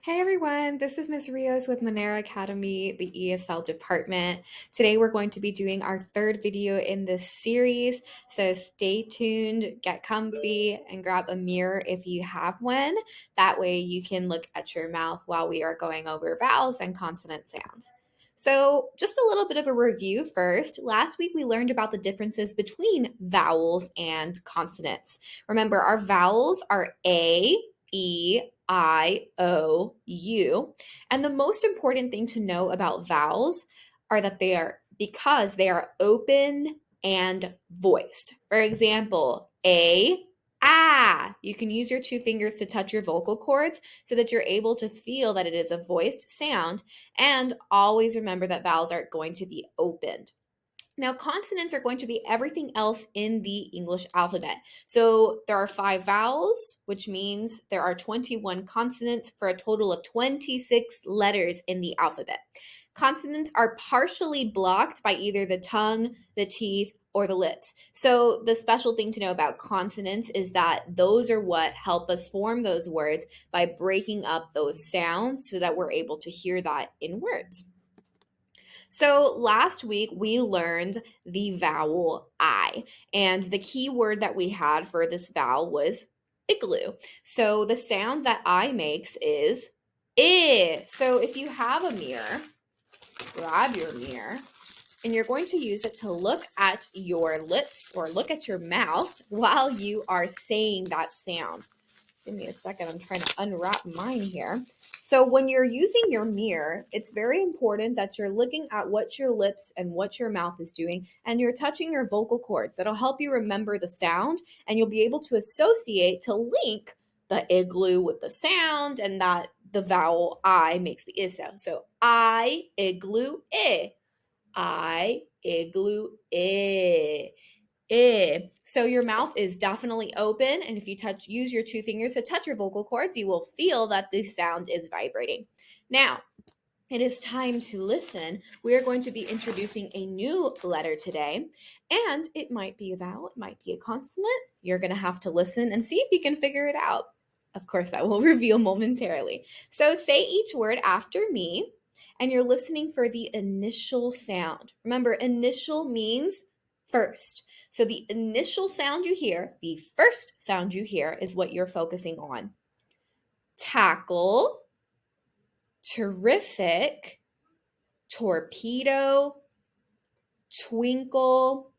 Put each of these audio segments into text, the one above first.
Hey everyone, this is Miss Rios with Manara Academy, the ESL Department. Today we're going to be doing our third video in this series, so stay tuned, get comfy, and grab a mirror if you have one. That way you can look at your mouth while we are going over vowels and consonant sounds. So just a little bit of a review first. Last week we learned about the differences between vowels and consonants. Remember, our vowels are A, E, I, O, U. And the most important thing to know about vowels are that because they are open and voiced. For example, A, ah. You can use your two fingers to touch your vocal cords so that you're able to feel that it is a voiced sound. And always remember that vowels are going to be opened. Now, consonants are going to be everything else in the English alphabet. So there are 5 vowels, which means there are 21 consonants for a total of 26 letters in the alphabet. Consonants are partially blocked by either the tongue, the teeth, or the lips. So the special thing to know about consonants is that those are what help us form those words by breaking up those sounds so that we're able to hear that in words. So last week we learned the vowel I, and the key word that we had for this vowel was igloo. So the sound that I makes is I. So if you have a mirror, grab your mirror, and you're going to use it to look at your lips or look at your mouth while you are saying that sound. Give me a second. I'm trying to unwrap mine here. So when you're using your mirror, it's very important that you're looking at what your lips and what your mouth is doing, and you're touching your vocal cords. That'll help you remember the sound, and you'll be able to associate, to link the igloo with the sound, and that the vowel I makes the I sound. So I, igloo, I. I, igloo, I. So your mouth is definitely open, and if you use your two fingers to touch your vocal cords, you will feel that the sound is vibrating. Now, it is time to listen. We are going to be introducing a new letter today, and it might be a vowel, it might be a consonant. You're going to have to listen and see if you can figure it out. Of course, that will reveal momentarily. So say each word after me, and you're listening for the initial sound. Remember, initial means first. So the initial sound you hear, the first sound you hear, is what you're focusing on. Tackle, terrific, torpedo, twinkle,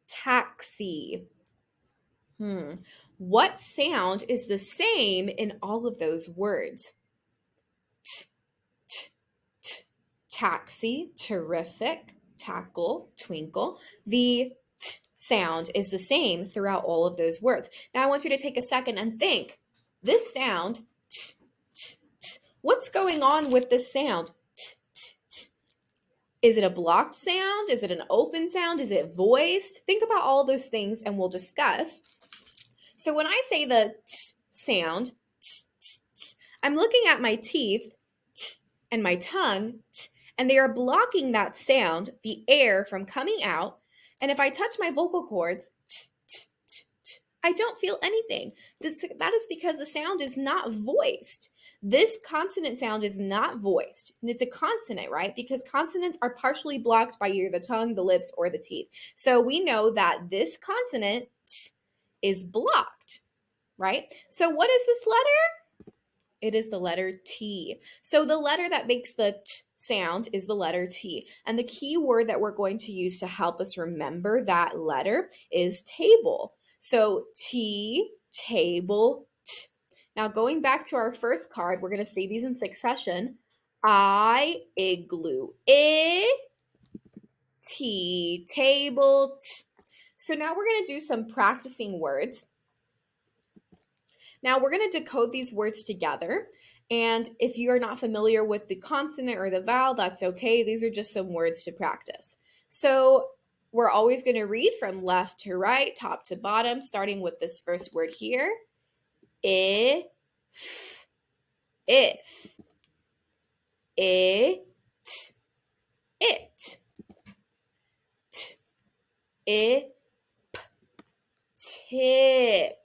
taxi. What sound is the same in all of those words? T, t, t. Taxi, terrific, tackle, twinkle. The t sound is the same throughout all of those words. Now I want you to take a second and think. This sound, t, t, t, what's going on with this sound? T, t, t. Is it a blocked sound? Is it an open sound? Is it voiced? Think about all those things and we'll discuss. So when I say the t sound, t, t, t, I'm looking at my teeth t, and my tongue, t, and they are blocking that sound, the air, from coming out. And if I touch my vocal cords, t, t, t, t, I don't feel anything. That is because the sound is not voiced. This consonant sound is not voiced. And it's a consonant, right? Because consonants are partially blocked by either the tongue, the lips, or the teeth. So we know that this consonant t, is blocked, right? So what is this letter? It is the letter T. So the letter that makes the T sound is the letter T. And the key word that we're going to use to help us remember that letter is table. So T, table, T. Now going back to our first card, we're going to say these in succession. I, igloo, I, T, table, T. So now we're going to do some practicing words. Now we're going to decode these words together. And if you are not familiar with the consonant or the vowel, that's okay. These are just some words to practice. So we're always going to read from left to right, top to bottom, starting with this first word here. If, if, it, it, t, it, tip,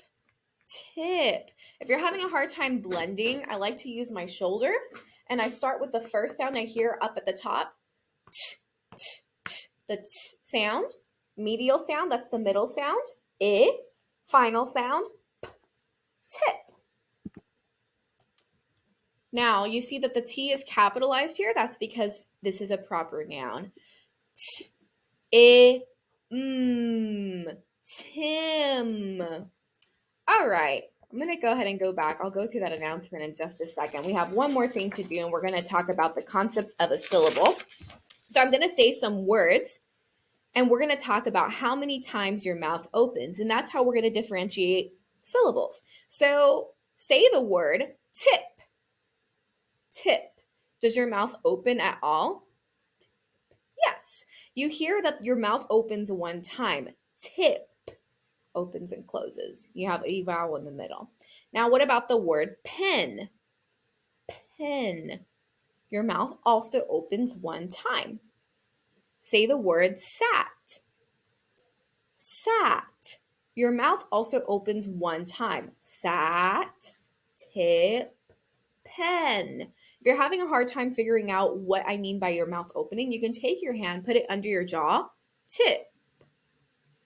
tip. If you're having a hard time blending, I like to use my shoulder, and I start with the first sound I hear up at the top, t, t, t, the t sound, medial sound, that's the middle sound, final sound, tip. Now, you see that the T is capitalized here. That's because this is a proper noun. T, Tim. All right, I'm going to go ahead and go back. I'll go through that announcement in just a second. We have one more thing to do, and we're going to talk about the concepts of a syllable. So I'm going to say some words, and we're going to talk about how many times your mouth opens, and that's how we're going to differentiate syllables. So say the word tip. Tip. Does your mouth open at all? Yes. You hear that your mouth opens one time. Tip opens and closes. You have a vowel in the middle. Now, what about the word pen? Pen. Your mouth also opens one time. Say the word sat. Sat. Your mouth also opens one time. Sat, tip, pen. If you're having a hard time figuring out what I mean by your mouth opening, you can take your hand, put it under your jaw, tip,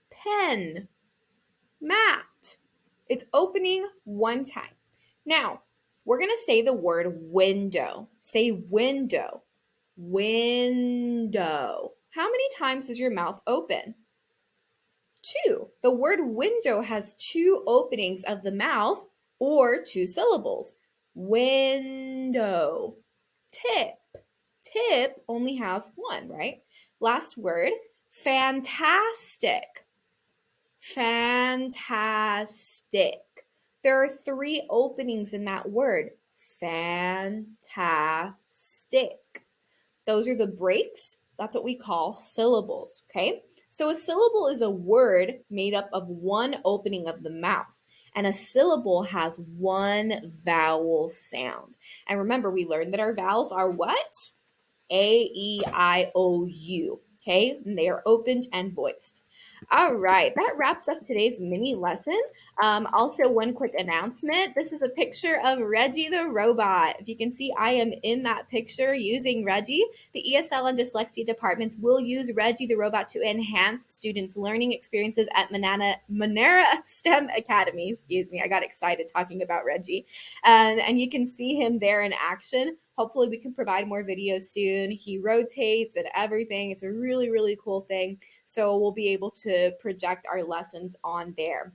pen, mat. It's opening one time. Now, we're going to say the word window. Say window. Window. How many times does your mouth open? 2. The word window has 2 openings of the mouth or 2 syllables. Window. Tip. Tip only has 1, right? Last word, fantastic. Fantastic. There are 3 openings in that word. Fantastic. Those are the breaks. That's what we call syllables, okay? So a syllable is a word made up of 1 opening of the mouth, and a syllable has 1 vowel sound. And remember, we learned that our vowels are what? A, E, I, O, U, okay? And they are opened and voiced. All right, that wraps up today's mini lesson. Also, one quick announcement. This is a picture of Reggie the robot. If you can see, I am in that picture using Reggie. The ESL and dyslexia departments will use Reggie the robot to enhance students' learning experiences at Manara STEM Academy. Excuse me, I got excited talking about Reggie. And you can see him there in action. Hopefully we can provide more videos soon. He rotates and everything. It's a really, really cool thing. So we'll be able to project our lessons on there.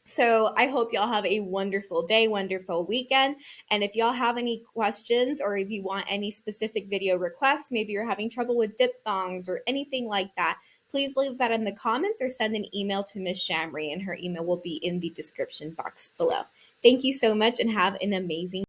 So I hope y'all have a wonderful day, wonderful weekend. And if y'all have any questions or if you want any specific video requests, maybe you're having trouble with diphthongs or anything like that, please leave that in the comments or send an email to Miss Shamri, and her email will be in the description box below. Thank you so much and have an amazing